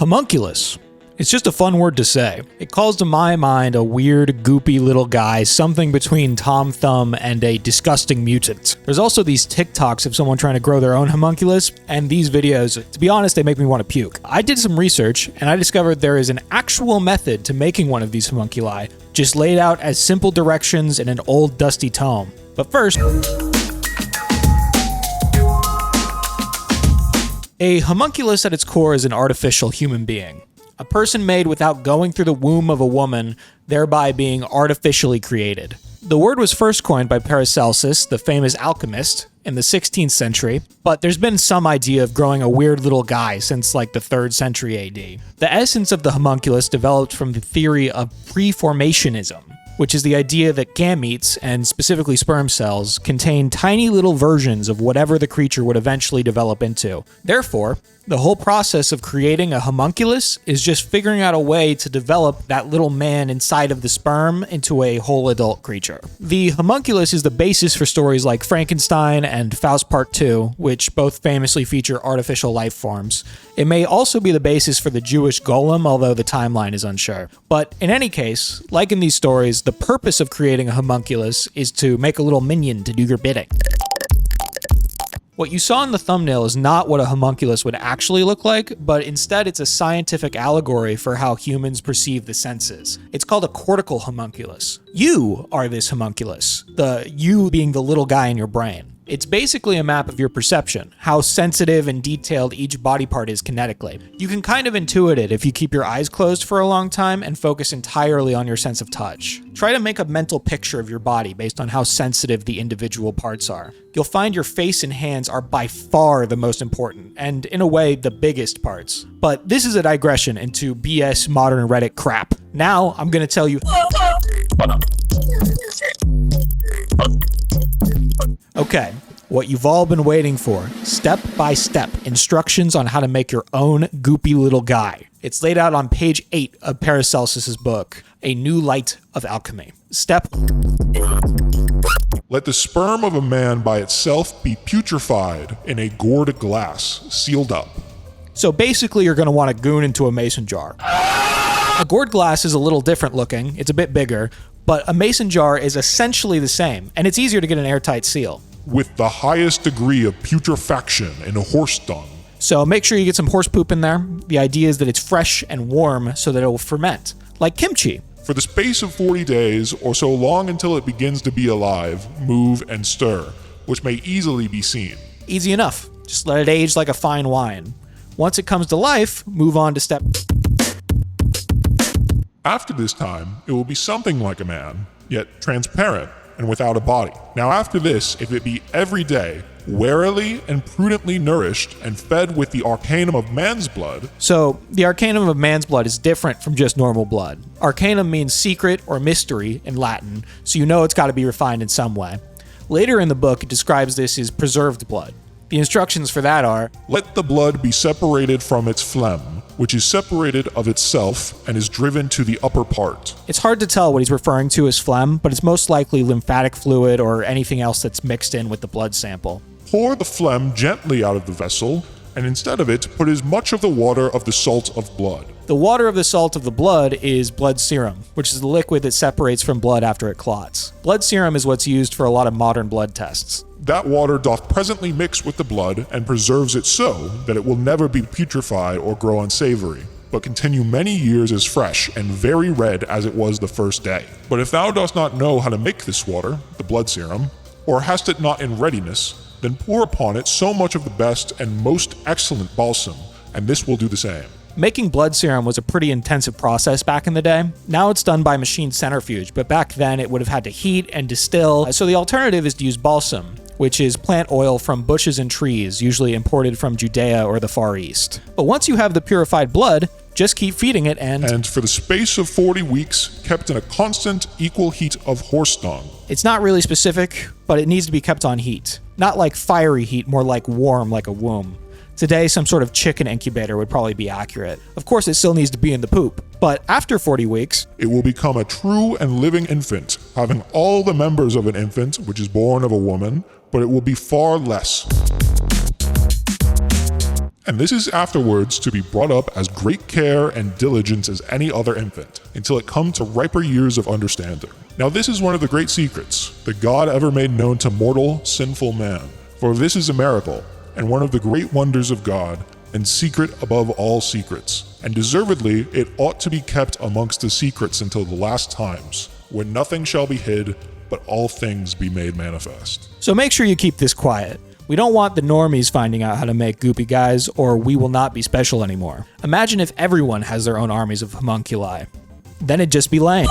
Homunculus. It's just a fun word to say. It calls to my mind a weird, goopy little guy, something between Tom Thumb and a disgusting mutant. There's also these TikToks of someone trying to grow their own homunculus, and these videos, to be honest, they make me want to puke. I did some research, and I discovered there is an actual method to making one of these homunculi, just laid out as simple directions in an old dusty tome. But first, a homunculus at its core is an artificial human being. A person made without going through the womb of a woman, thereby being artificially created. The word was first coined by Paracelsus, the famous alchemist, in the 16th century, but there's been some idea of growing a weird little guy since like the 3rd century AD. The essence of the homunculus developed from the theory of preformationism, which is the idea that gametes, and specifically sperm cells, contain tiny little versions of whatever the creature would eventually develop into. Therefore, the whole process of creating a homunculus is just figuring out a way to develop that little man inside of the sperm into a whole adult creature. The homunculus is the basis for stories like Frankenstein and Faust Part 2, which both famously feature artificial life forms. It may also be the basis for the Jewish golem, although the timeline is unsure. But in any case, like in these stories, the purpose of creating a homunculus is to make a little minion to do your bidding. What you saw in the thumbnail is not what a homunculus would actually look like, but instead it's a scientific allegory for how humans perceive the senses. It's called a cortical homunculus. You are this homunculus, the you being the little guy in your brain. It's basically a map of your perception, how sensitive and detailed each body part is kinetically. You can kind of intuit it if you keep your eyes closed for a long time and focus entirely on your sense of touch. Try to make a mental picture of your body based on how sensitive the individual parts are. You'll find your face and hands are by far the most important, and in a way, the biggest parts. But this is a digression into BS modern Reddit crap. Now, I'm gonna tell you... Okay, what you've all been waiting for, step-by-step instructions on how to make your own goopy little guy. It's laid out on page 8 of Paracelsus' book, A New Light of Alchemy. Step: let the sperm of a man by itself be putrefied in a gourd glass, sealed up. So basically you're going to want to goon into a mason jar. A gourd glass is a little different looking, it's a bit bigger, but a mason jar is essentially the same, and it's easier to get an airtight seal. With the highest degree of putrefaction in horse dung. So make sure you get some horse poop in there. The idea is that it's fresh and warm so that it will ferment, like kimchi. For the space of 40 days, or so long until it begins to be alive, move and stir, which may easily be seen. Easy enough. Just let it age like a fine wine. Once it comes to life, move on to step... After this time, it will be something like a man, yet transparent and without a body. Now after this, if it be every day, warily and prudently nourished and fed with the arcanum of man's blood. So, the arcanum of man's blood is different from just normal blood. Arcanum means secret or mystery in Latin, so you know it's got to be refined in some way. Later in the book, it describes this as preserved blood. The instructions for that are, let the blood be separated from its phlegm, which is separated of itself and is driven to the upper part. It's hard to tell what he's referring to as phlegm, but it's most likely lymphatic fluid or anything else that's mixed in with the blood sample. Pour the phlegm gently out of the vessel, and instead of it, put as much of the water of the salt of blood. The water of the salt of the blood is blood serum, which is the liquid that separates from blood after it clots. Blood serum is what's used for a lot of modern blood tests. That water doth presently mix with the blood, and preserves it so that it will never be putrefied or grow unsavory, but continue many years as fresh and very red as it was the first day. But if thou dost not know how to make this water, the blood serum, or hast it not in readiness, then pour upon it so much of the best and most excellent balsam, and this will do the same. Making blood serum was a pretty intensive process back in the day. Now it's done by machine centrifuge, but back then it would have had to heat and distill, so the alternative is to use balsam, which is plant oil from bushes and trees, usually imported from Judea or the Far East. But once you have the purified blood, just keep feeding it and for the space of 40 weeks, kept in a constant equal heat of horse dung. It's not really specific, but it needs to be kept on heat. Not like fiery heat, more like warm, like a womb. Today, some sort of chicken incubator would probably be accurate. Of course, it still needs to be in the poop, but after 40 weeks, it will become a true and living infant, having all the members of an infant, which is born of a woman, but it will be far less. And this is afterwards to be brought up as great care and diligence as any other infant, until it come to riper years of understanding. Now this is one of the great secrets that God ever made known to mortal, sinful man. For this is a miracle, and one of the great wonders of God, and secret above all secrets. And deservedly it ought to be kept amongst the secrets until the last times, when nothing shall be hid, but all things be made manifest. So make sure you keep this quiet. We don't want the normies finding out how to make goopy guys, or we will not be special anymore. Imagine if everyone has their own armies of homunculi. Then it'd just be lame.